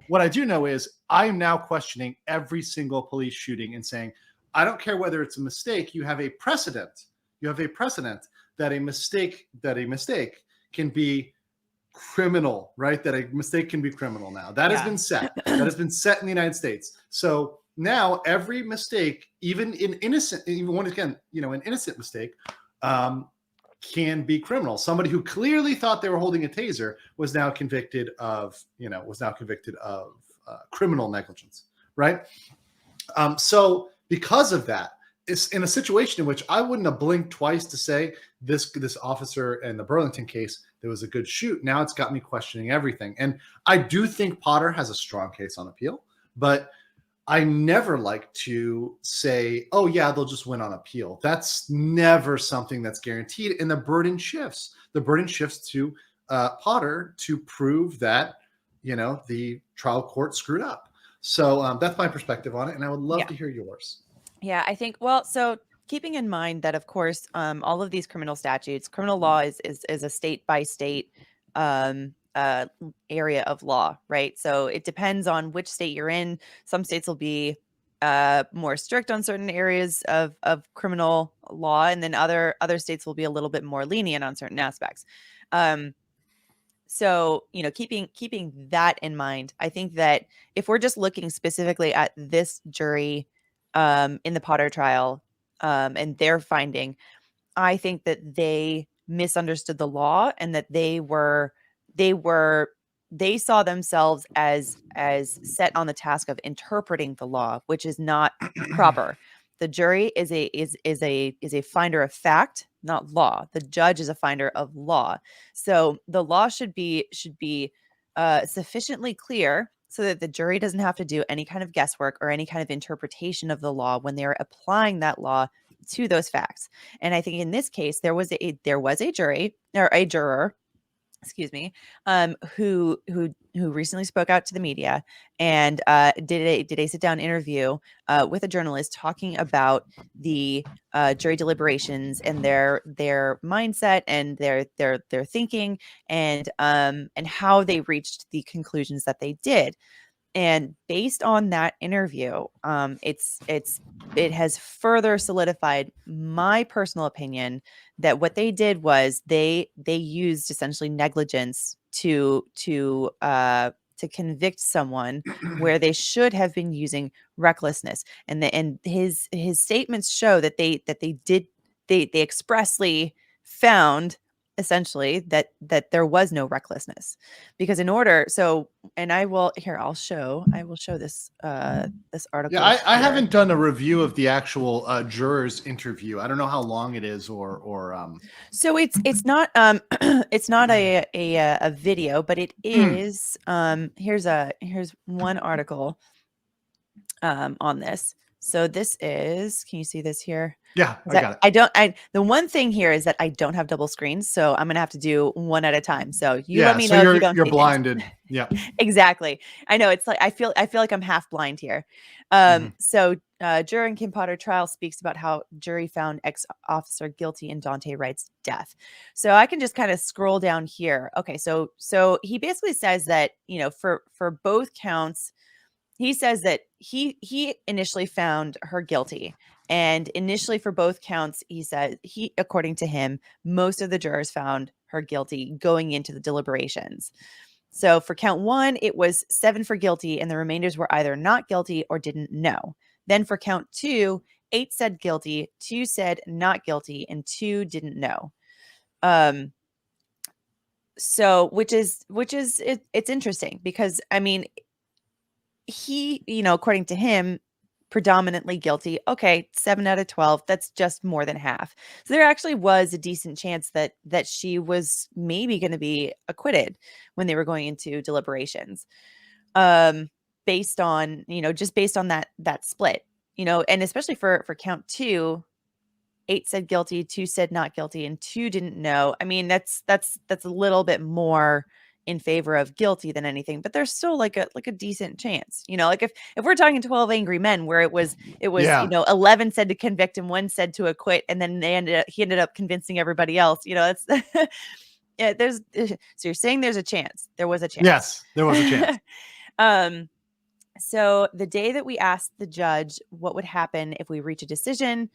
What I do know is I am now questioning every single police shooting and saying, I don't care whether it's a mistake. You have a precedent. You have a precedent that a mistake can be criminal, right? That a mistake can be criminal now. That has been set. That has been set in the United States. So now every mistake, even an innocent mistake, can be criminal. Somebody who clearly thought they were holding a taser was now convicted of criminal negligence, right? So because of that, it's in a situation in which I wouldn't have blinked twice to say this officer in the Burlington case, there was a good shoot. Now it's got me questioning everything. And I do think Potter has a strong case on appeal, but I never like to say, oh yeah, they'll just win on appeal. That's never something that's guaranteed. And the burden shifts. The burden shifts to Potter to prove that, the trial court screwed up. So that's my perspective on it. And I would love to hear yours. Yeah, I think, so keeping in mind that, of course, all of these criminal statutes, criminal law is a state by state area of law, right? So it depends on which state you're in. Some states will be more strict on certain areas of criminal law, and then other states will be a little bit more lenient on certain aspects. So, keeping that in mind, I think that if we're just looking specifically at this jury in the Potter trial and their finding, I think that they misunderstood the law and that they saw themselves as set on the task of interpreting the law, which is not proper. The jury is a finder of fact, not law. The judge is a finder of law. So the law should be sufficiently clear so that the jury doesn't have to do any kind of guesswork or any kind of interpretation of the law when they're applying that law to those facts. And I think in this case, there was a jury or a juror, excuse me, who recently spoke out to the media and did a sit down interview with a journalist talking about the jury deliberations and their mindset and their thinking and how they reached the conclusions that they did. And based on that interview, it has further solidified my personal opinion that what they did was they used essentially negligence to convict someone where they should have been using recklessness. And his statements show that they expressly found essentially that there was no recklessness, because I'll show this article. Yeah, I haven't done a review of the actual jurors interview. I don't know how long it is or So it's not it's not a video, but it is here's one article on this. So this is, can you see this here? Yeah, I got it. The one thing here is that I don't have double screens, so I'm going to have to do one at a time. So let me know if you don't. You're blinded. Yeah, exactly. I know, it's like, I feel like I'm half blind here. So juror in Kim Potter trial speaks about how jury found ex-officer guilty in Daunte Wright's death. So I can just kind of scroll down here. Okay. So he basically says that, for both counts, he says that he initially found her guilty. And initially for both counts, he said according to him, most of the jurors found her guilty going into the deliberations. So for count one, it was 7 for guilty, and the remainders were either not guilty or didn't know. Then for count 2, 8 said guilty, 2 said not guilty, and 2 didn't know. So it's interesting because, I mean, he, according to him, predominantly guilty. Okay, 7 out of 12. That's just more than half. So there actually was a decent chance that she was maybe going to be acquitted when they were going into deliberations, based on that split, and especially for count 2, 8 said guilty, 2 said not guilty, and 2 didn't know. I mean, that's a little bit more in favor of guilty than anything, but there's still like a decent chance, like if we're talking 12 Angry Men where it was 11 said to convict and 1 said to acquit, and then he ended up convincing everybody else, that's Yeah, so you're saying there's a chance. There was a chance. Yes, there was a chance. So the day that we asked the judge what would happen if we reach a decision,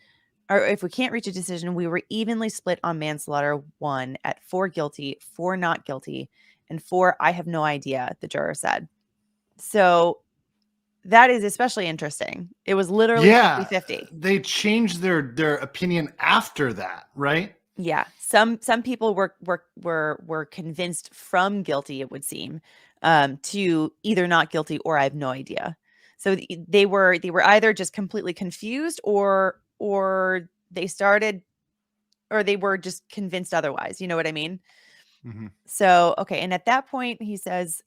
or if we can't reach a decision, we were evenly split on manslaughter 1 at 4 guilty, 4 not guilty, and 4 I have no idea, the juror said. So that is especially interesting. It was literally 50-50. They changed their opinion after that, right? Yeah, some people were convinced from guilty, it would seem, to either not guilty or I have no idea. So they were either just completely confused or they started, or they were just convinced otherwise. You know what I mean? Mm-hmm. So, okay. And at that point, he says,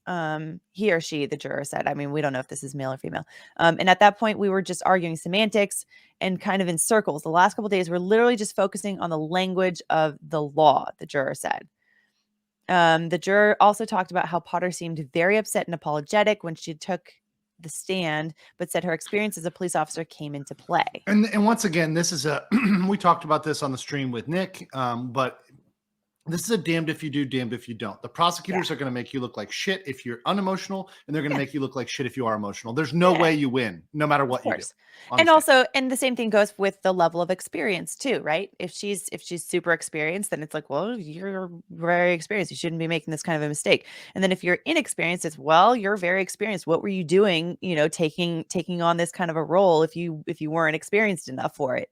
he or she, the juror said, I mean, we don't know if this is male or female. And at that point, we were just arguing semantics and kind of in circles. The last couple of days, we're literally just focusing on the language of the law, the juror said. The juror also talked about how Potter seemed very upset and apologetic when she took the stand, but said her experience as a police officer came into play. And once again, this is we talked about this on the stream with Nick, but this is a damned if you do, damned if you don't. The prosecutors are going to make you look like shit if you're unemotional, and they're going to make you look like shit if you are emotional. There's no way you win, no matter what you do. And also, and the same thing goes with the level of experience too, right? If she's super experienced, then it's like, well, you're very experienced. You shouldn't be making this kind of a mistake. And then if you're inexperienced, it's, well, you're very experienced. What were you doing? You know, taking on this kind of a role if you weren't experienced enough for it.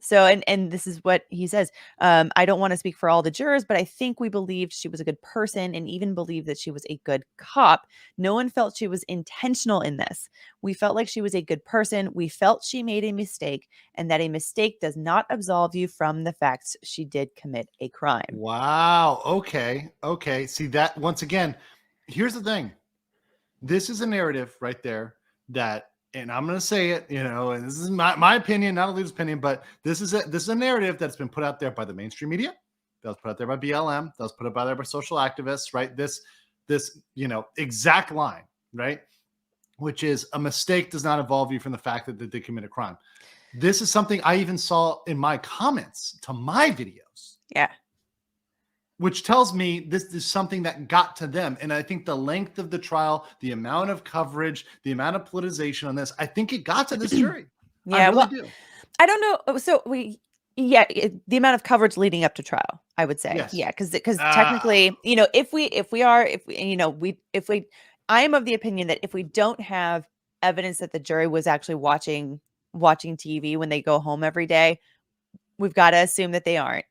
So, and this is what he says. I don't want to speak for all the jurors, but I think we believed she was a good person and even believed that she was a good cop. No one felt she was intentional in this. We felt like she was a good person. We felt she made a mistake, and that a mistake does not absolve you from the facts she did commit a crime. Wow. Okay. See that, once again, here's the thing. This is a narrative right there that, and I'm going to say it, you know, and this is my opinion, not a leader's opinion, but this is a narrative that's been put out there by the mainstream media. That was put out there by BLM. That was put out there by social activists, right? This, you know, exact line, right? Which is, a mistake does not absolve you from the fact that they commit a crime. This is something I even saw in my comments to my videos. Yeah. Which tells me this is something that got to them. And I think the length of the trial, the amount of coverage, the amount of politicization on this, I think it got to this jury. Yeah, I really do. I don't know. So the amount of coverage leading up to trial, I would say. Yes. Yeah, because technically, you know, I am of the opinion that if we don't have evidence that the jury was actually watching TV when they go home every day, we've got to assume that they aren't.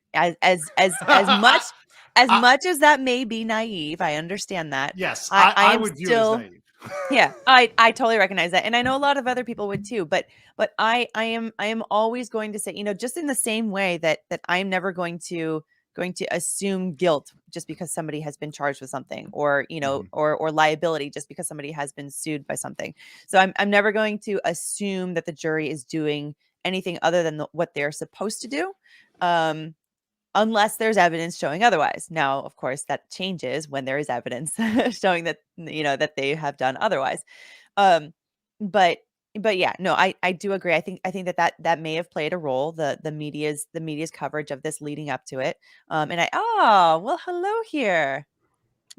As much as that may be naive, I understand that. Yes, I would view it as naive. Yeah, I totally recognize that, and I know a lot of other people would too. But I am always going to say, you know, just in the same way that I'm never going to assume guilt just because somebody has been charged with something, or you know, or liability just because somebody has been sued by something. So I'm never going to assume that the jury is doing anything other than what they're supposed to do. Unless there's evidence showing otherwise. Now, of course, that changes when there is evidence showing that, you know, that they have done otherwise. But yeah, no, I do agree. I think that may have played a role, the media's coverage of this leading up to it. Well, hello here,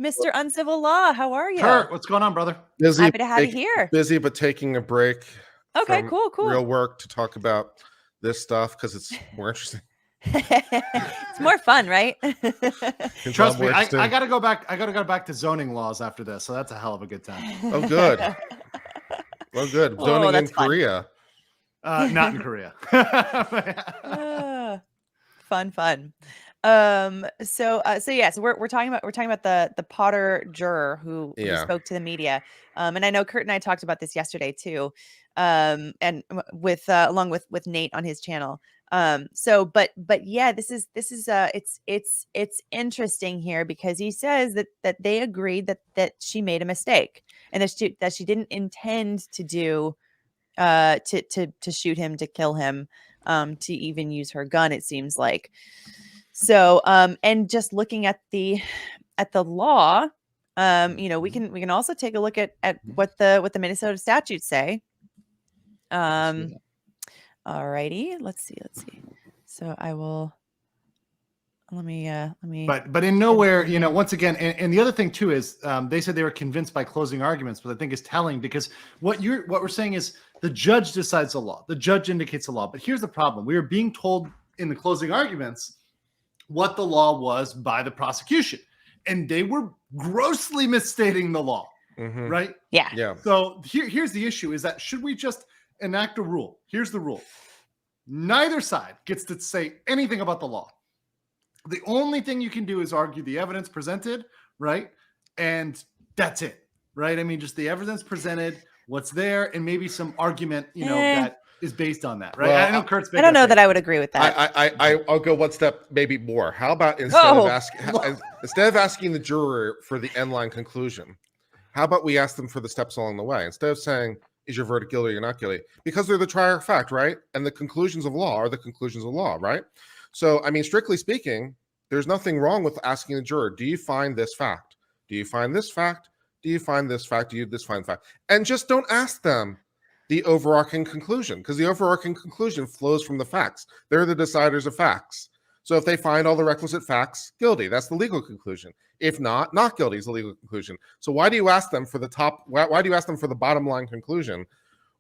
Mr. Uncivil Law. How are you? Kurt, what's going on, brother? Happy to have you here. Busy, but taking a break. Okay, from cool. Real work to talk about this stuff because it's more interesting. It's more fun, right? Trust me, I gotta go back. I gotta go back to zoning laws after this, so that's a hell of a good time. Oh, good. Well, good. Zoning in Korea. Not in Korea. Fun. So we're talking about the Potter juror who spoke to the media. And I know Kurt and I talked about this yesterday too. And with along with Nate on his channel. But yeah, this is it's interesting here because he says that they agreed that she made a mistake and that she didn't intend to do to shoot him, to kill him, to even use her gun, it seems like. So and just looking at the law, you know, we can also take a look at what the Minnesota statutes say. Alrighty, let's see. So I will Let me. But in nowhere, once again, and the other thing too is they said they were convinced by closing arguments, but I think is telling because what we're saying is the judge decides the law, the judge indicates the law. But here's the problem: we are being told in the closing arguments what the law was by the prosecution, and they were grossly misstating the law, right? Yeah. So here's the issue: is that should we just enact a rule? Here's the rule: neither side gets to say anything about the law. The only thing you can do is argue the evidence presented, right? And that's it, right? I mean, just the evidence presented, what's there, and maybe some argument, that is based on that, right? Well, I know Kurt's. I don't know that I would agree with that. I'll go one step maybe more. How about instead of asking the juror for the end line conclusion, how about we ask them for the steps along the way instead of saying, is your verdict guilty or not guilty? Because they're the trier of fact, right? And the conclusions of law are the conclusions of law, right? So, I mean, strictly speaking, there's nothing wrong with asking the juror, do you find this fact? Do you find this fact? Do you find this fact? Do you find fact? And just don't ask them the overarching conclusion, because the overarching conclusion flows from the facts. They're the deciders of facts. So if they find all the requisite facts, guilty, that's the legal conclusion. If not guilty is the legal conclusion. So why do you ask them for why do you ask them for the bottom line conclusion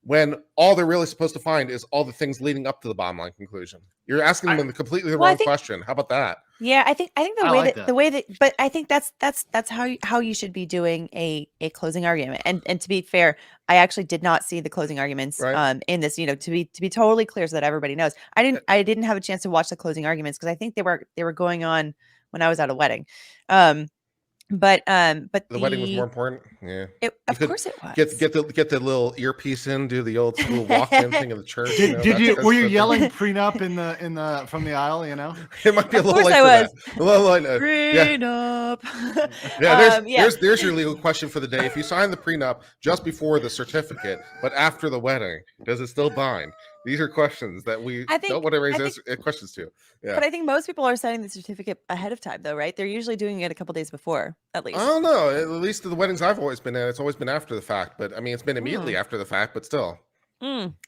when all they're really supposed to find is all the things leading up to the bottom line conclusion? You're asking them completely the wrong question. How about that? Yeah, I think the way that, but I think that's how you should be doing a closing argument. And to be fair, I actually did not see the closing arguments in this. To be totally clear, so that everybody knows, I didn't have a chance to watch the closing arguments because I think they were going on when I was at a wedding. But the wedding was more important. Yeah, of course it was. Get the little earpiece in, do the old school walk-in thing of the church. Were you yelling prenup in the from the aisle? It might be a little late for that. Prenup. Yeah, there's your legal question for the day. If you sign the prenup just before the certificate, but after the wedding, does it still bind? These are questions that we don't want to raise questions to. Yeah. But I think most people are signing the certificate ahead of time, though, right? They're usually doing it a couple days before, at least. I don't know. At least the weddings I've always been at, it's always been after the fact. But I mean, it's been immediately after the fact, but still.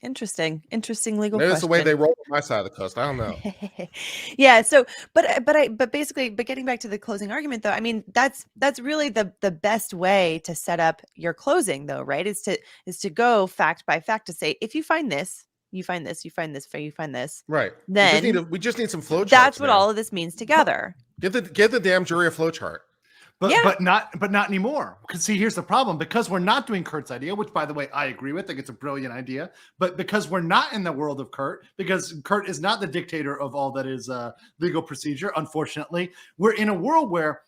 Interesting legal Maybe question. it's the way they roll on my side of the coast. I don't know. Yeah. So, but basically, getting back to the closing argument, though, I mean, that's really the best way to set up your closing, though, right? Is to go fact by fact to say, if you find this, you find this, you find this, you find this. Right. Then we just need some flow charts. That's what all of this means together. Give the damn jury a flow chart. But not anymore. Because see, here's the problem. Because we're not doing Kurt's idea, which by the way, I agree with. I think it's a brilliant idea. But because we're not in the world of Kurt, because Kurt is not the dictator of all that is legal procedure, unfortunately, we're in a world where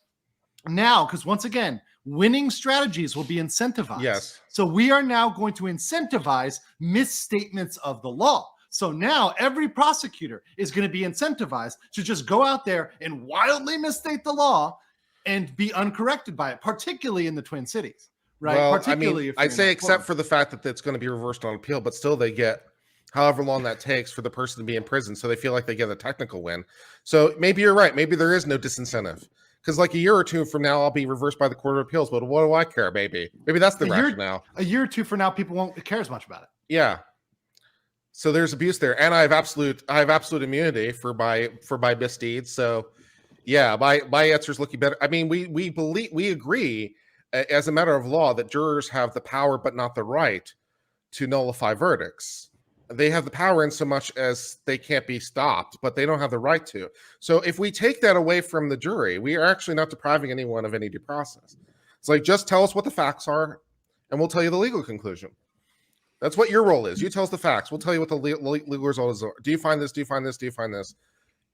now, because once again, winning strategies will be incentivized. Yes. So we are now going to incentivize misstatements of the law. So now every prosecutor is going to be incentivized to just go out there and wildly misstate the law and be uncorrected by it, particularly in the Twin Cities, right? Well, particularly, I'd say except for the fact that it's going to be reversed on appeal, but still they get however long that takes for the person to be in prison. So they feel like they get a technical win. So maybe you're right. Maybe there is no disincentive. Because like a year or two from now, I'll be reversed by the Court of Appeals. But what do I care, baby? Maybe that's the rationale. A year or two from now, people won't care as much about it. Yeah. So there's abuse there, and I have absolute immunity for my misdeeds. So yeah, my answer is looking better. I mean, we agree as a matter of law that jurors have the power, but not the right, to nullify verdicts. They have the power in so much as they can't be stopped, but they don't have the right to. So if we take that away from the jury, we are actually not depriving anyone of any due process. It's like, just tell us what the facts are, and we'll tell you the legal conclusion. That's what your role is. You tell us the facts. We'll tell you what the legal result is. Do you find this? Do you find this? Do you find this?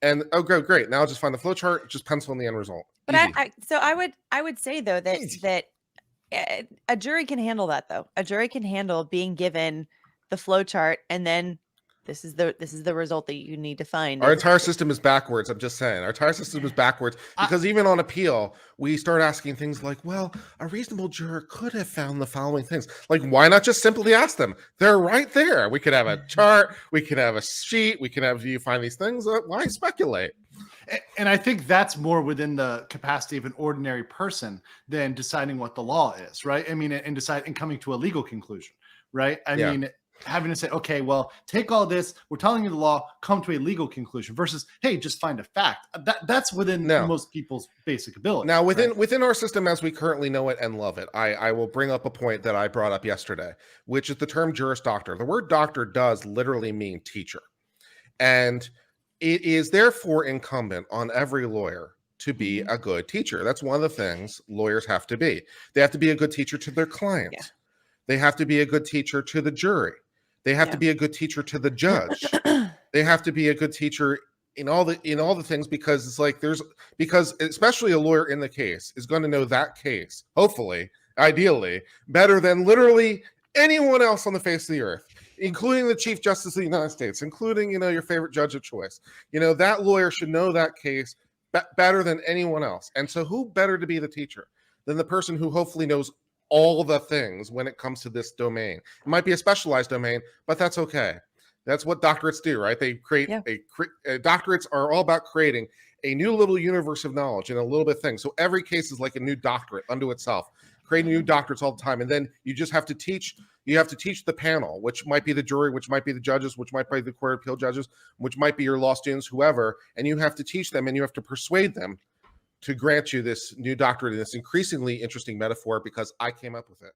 And great. Now just find the flow chart. Just pencil in the end result. But I would say though that a jury can handle that though. A jury can handle being given the flow chart, and then this is the result that you need to find. Our entire system is backwards. I'm just saying, our entire system is backwards because even on appeal, we start asking things like, well, a reasonable juror could have found the following things. Like, why not just simply ask them? They're right there. We could have a chart. We could have a sheet. We could have, do you find these things? Why speculate? And I think that's more within the capacity of an ordinary person than deciding what the law is, right? I mean, and coming to a legal conclusion, right? I mean, having to say, okay, well, take all this, we're telling you the law, come to a legal conclusion, versus, hey, just find a fact. That's within most people's basic ability. Now, within our system as we currently know it and love it, I will bring up a point that I brought up yesterday, which is the term juris doctor. The word doctor does literally mean teacher. And it is therefore incumbent on every lawyer to be a good teacher. That's one of the things lawyers have to be. They have to be a good teacher to their client. Yeah. They have to be a good teacher to the jury. They have to be a good teacher to the judge. They have to be a good teacher in all the things, because it's like because especially a lawyer in the case is going to know that case, hopefully, ideally, better than literally anyone else on the face of the earth, including the Chief Justice of the United States, including, your favorite judge of choice. That lawyer should know that case better than anyone else. And so who better to be the teacher than the person who hopefully knows all the things when it comes to this domain? It might be a specialized domain, but that's okay. That's what doctorates do, right? They create doctorates are all about creating a new little universe of knowledge and a little bit of things. So every case is like a new doctorate unto itself, creating new doctorates all the time. And then you just have to teach. You have to teach the panel, which might be the jury, which might be the judges, which might be the court of appeal judges, which might be your law students, whoever. And you have to teach them, and you have to persuade them to grant you this new doctorate in this increasingly interesting metaphor, because I came up with it.